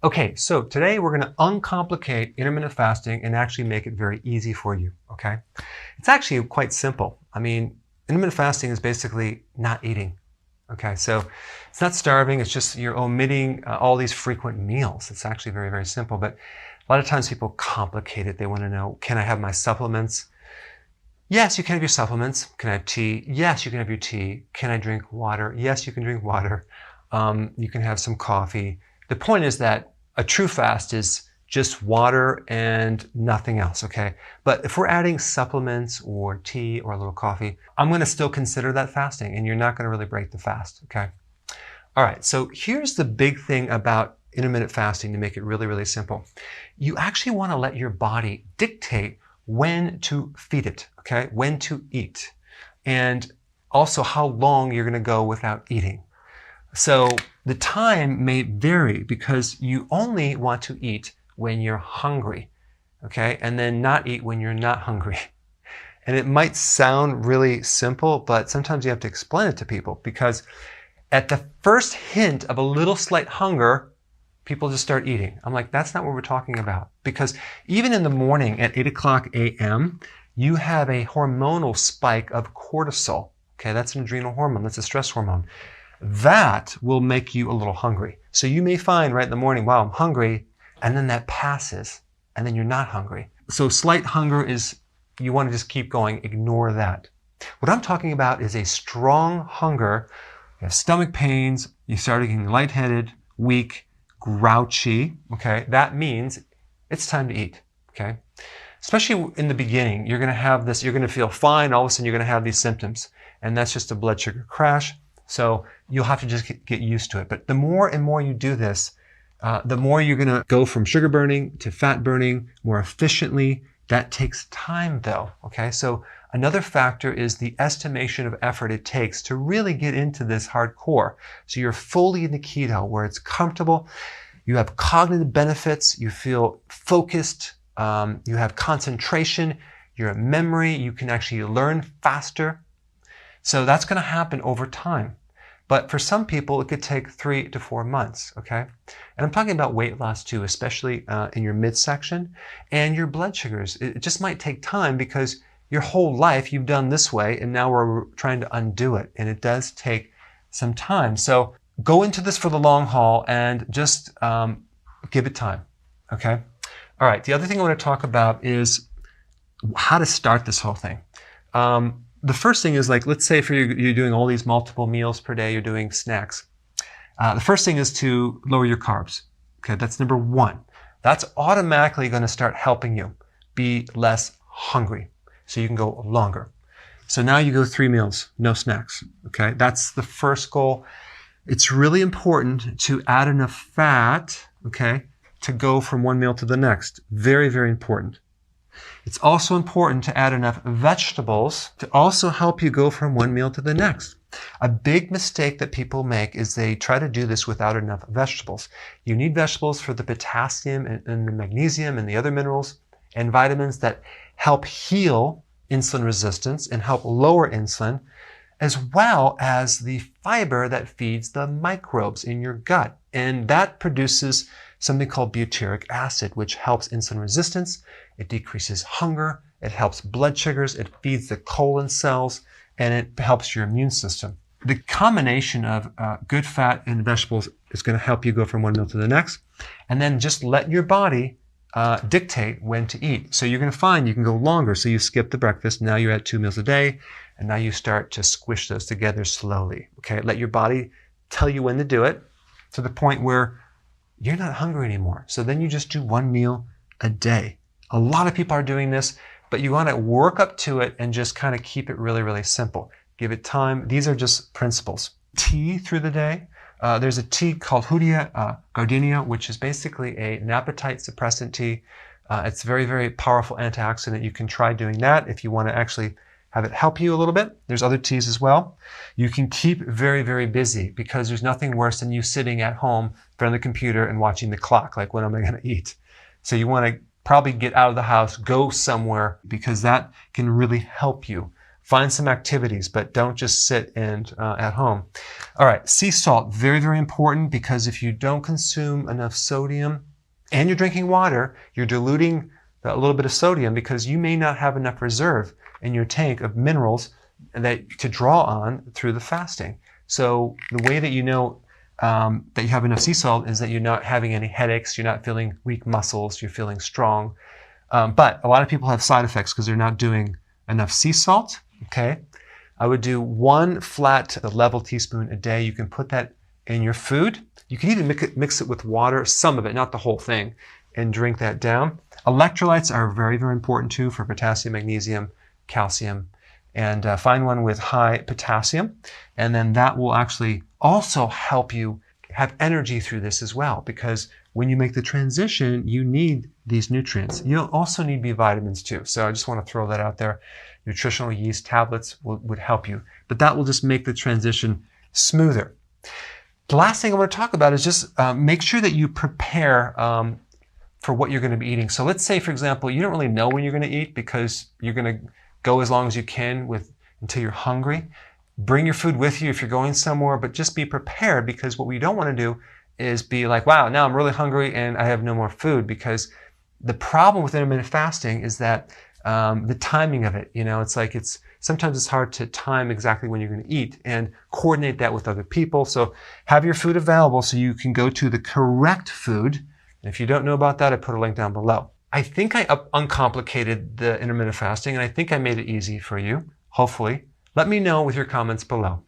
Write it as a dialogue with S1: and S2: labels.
S1: Okay, so today we're going to uncomplicate intermittent fasting and actually make it very easy for you, okay? It's actually quite simple. I mean, intermittent fasting is basically not eating, okay? So it's not starving, it's just you're omitting all these frequent meals. It's actually very, very simple, but a lot of times people complicate it. They want to know, can I have my supplements? Yes, you can have your supplements. Can I have tea? Yes, you can have your tea. Can I drink water? Yes, you can drink water. You can have some coffee. The point is that a true fast is just water and nothing else, okay? But if we're adding supplements or tea or a little coffee, I'm going to still consider that fasting, and you're not going to really break the fast, okay? All right, so here's the big thing about intermittent fasting to make it really, really simple. You actually want to let your body dictate when to feed it, okay? When to eat, and also how long you're going to go without eating. So the time may vary because you only want to eat when you're hungry, okay? And then not eat when you're not hungry. And it might sound really simple, but sometimes you have to explain it to people because at the first hint of a little slight hunger, people just start eating. I'm like, that's not what we're talking about. Because even in the morning at 8 o'clock a.m., you have a hormonal spike of cortisol, okay? That's an adrenal hormone, that's a stress hormone. That will make you a little hungry. So you may find right in the morning, wow, I'm hungry, and then that passes, and then you're not hungry. So slight hunger is, you want to just keep going, ignore that. What I'm talking about is a strong hunger. You have stomach pains, you start getting lightheaded, weak, grouchy, okay? That means it's time to eat, okay? Especially in the beginning, you're going to have this, you're going to feel fine, all of a sudden you're going to have these symptoms, and that's just a blood sugar crash. So you'll have to just get used to it. But the more and more you do this, the more you're going to go from sugar burning to fat burning more efficiently. That takes time though, okay? So another factor is the estimation of effort it takes to really get into this hardcore. So you're fully in the keto where it's comfortable. You have cognitive benefits. You feel focused. You have concentration. Your memory. You can actually learn faster. So that's going to happen over time. But for some people, it could take 3 to 4 months, okay? And I'm talking about weight loss too, especially in your midsection and your blood sugars. It just might take time because your whole life you've done this way and now we're trying to undo it. And it does take some time. So go into this for the long haul and just give it time, okay? All right, the other thing I want to talk about is how to start this whole thing. The first thing is, like, let's say if you're doing all these multiple meals per day, you're doing snacks. The first thing is to lower your carbs. Okay, that's number one. That's automatically going to start helping you be less hungry so you can go longer. So now you go 3 meals, no snacks. Okay, that's the first goal. It's really important to add enough fat, okay, to go from one meal to the next. Very, very important. It's also important to add enough vegetables to also help you go from one meal to the next. A big mistake that people make is they try to do this without enough vegetables. You need vegetables for the potassium and the magnesium and the other minerals and vitamins that help heal insulin resistance and help lower insulin, as well as the fiber that feeds the microbes in your gut. And that produces something called butyric acid, which helps insulin resistance. It decreases hunger. It helps blood sugars. It feeds the colon cells, and it helps your immune system. The combination of good fat and vegetables is going to help you go from one meal to the next. And then just let your body dictate when to eat. So you're going to find you can go longer. So you skip the breakfast. Now you're at 2 meals a day. And now you start to squish those together slowly. Okay, let your body tell you when to do it to the point where you're not hungry anymore. So then you just do 1 meal a day. A lot of people are doing this, but you want to work up to it and just kind of keep it really, really simple. Give it time. These are just principles. Tea through the day. There's a tea called Hoodia gardenia, which is basically an appetite suppressant tea. It's very, very powerful antioxidant. You can try doing that if you want to actually have it help you a little bit. There's other teas as well. You can keep very, very busy because there's nothing worse than you sitting at home in front of the computer and watching the clock, like when am I going to eat? So you want to probably get out of the house, go somewhere, because that can really help you Find some activities, but don't just sit and at home. All right, sea salt, very, very important, because if you don't consume enough sodium and you're drinking water, you're diluting a little bit of sodium because you may not have enough reserve in your tank of minerals that to draw on through the fasting. So the way that you know that you have enough sea salt is that you're not having any headaches, you're not feeling weak muscles, you're feeling strong. But a lot of people have side effects because they're not doing enough sea salt. Okay, I would do 1 flat level teaspoon a day. You can put that in your food. You can even mix it with water, some of it, not the whole thing, and drink that down. Electrolytes are very, very important too for potassium, magnesium, calcium, and find one with high potassium. And then that will actually also help you have energy through this as well, because when you make the transition, you need these nutrients. You'll also need B vitamins too. So I just want to throw that out there. Nutritional yeast tablets would help you, but that will just make the transition smoother. The last thing I want to talk about is just make sure that you prepare for what you're going to be eating. So let's say, for example, you don't really know when you're going to eat because you're going to go as long as you can until you're hungry. Bring your food with you if you're going somewhere, but just be prepared, because what we don't want to do is be like, wow, now I'm really hungry and I have no more food. Because the problem with intermittent fasting is that the timing of it, sometimes it's hard to time exactly when you're going to eat and coordinate that with other people. So have your food available so you can go to the correct food. And if you don't know about that, I put a link down below. I think I uncomplicated the intermittent fasting, and I think I made it easy for you, hopefully. Let me know with your comments below.